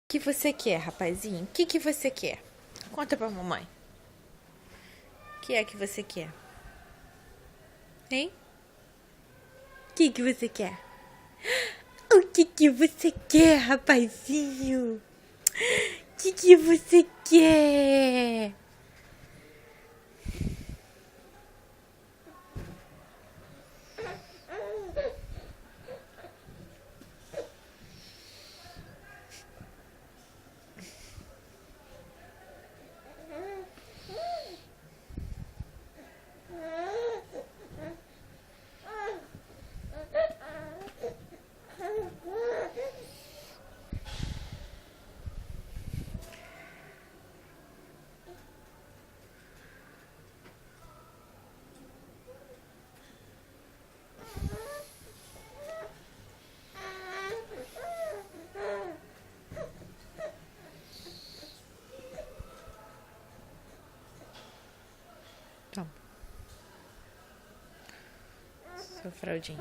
O que você quer, rapazinho? O que você quer? Conta pra mamãe. O que é que você quer? Hein? O que você quer? O que você quer, rapazinho? O que você quer? Toma. Seu fraldinho.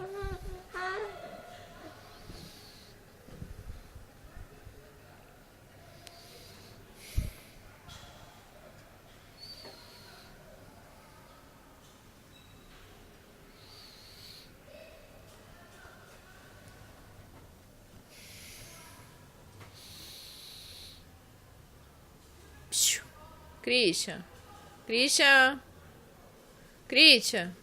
Christian. Christian. Christian.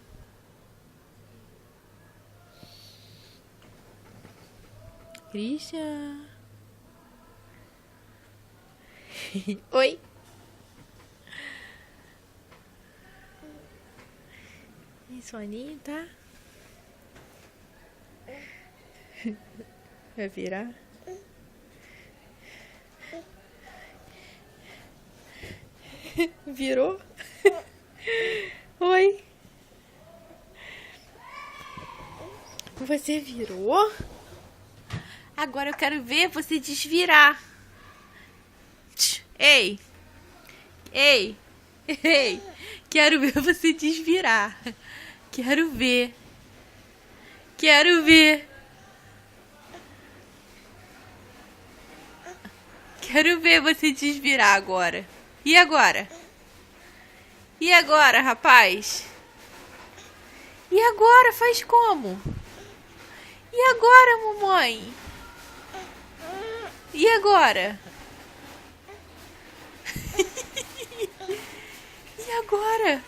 Christian. Oi. Soninho, tá? Vai virar? Virou? Oi. Você virou? Agora eu quero ver você desvirar. Ei. Ei. Ei. Quero ver você desvirar. Quero ver. Quero ver. Quero ver você desvirar agora. E agora? E agora, rapaz? E agora faz como? E agora, mamãe? E agora? E agora?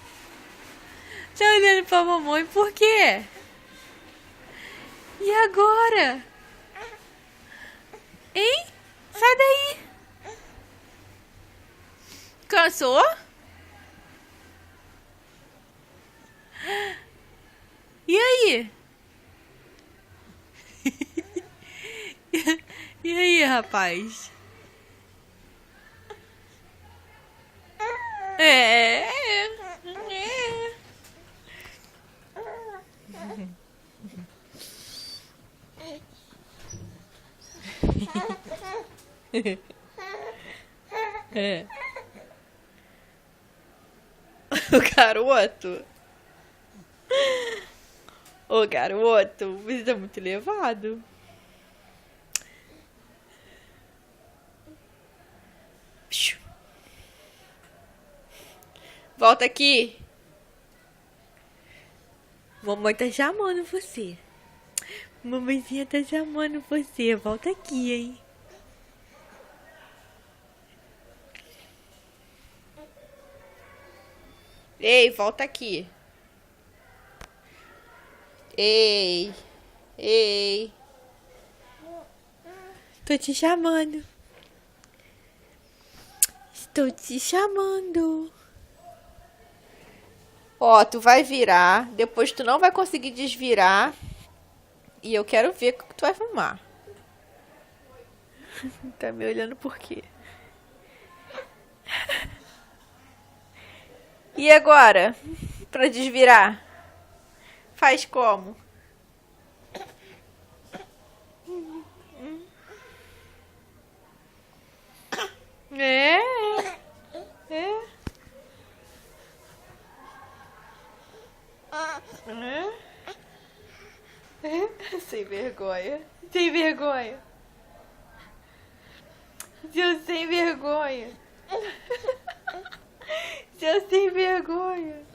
Tá olhando pra mamãe por quê? E agora? Hein? Sai daí. Cansou? E aí? E aí, rapaz? É. É. O garoto. Ô garoto, você tá muito levado. Volta aqui. Mamãe tá chamando você. Mamãezinha tá chamando você. Volta aqui, hein? Ei, volta aqui. Ei. Ei. Tô te chamando. Estou te chamando. Ó, tu vai virar. Depois tu não vai conseguir desvirar. E eu quero ver o que tu vai fumar. Tá me olhando por quê? E agora? Pra desvirar? Faz como? É. É. É. É. Sem vergonha. Sem vergonha. Seu sem vergonha. Seu sem vergonha.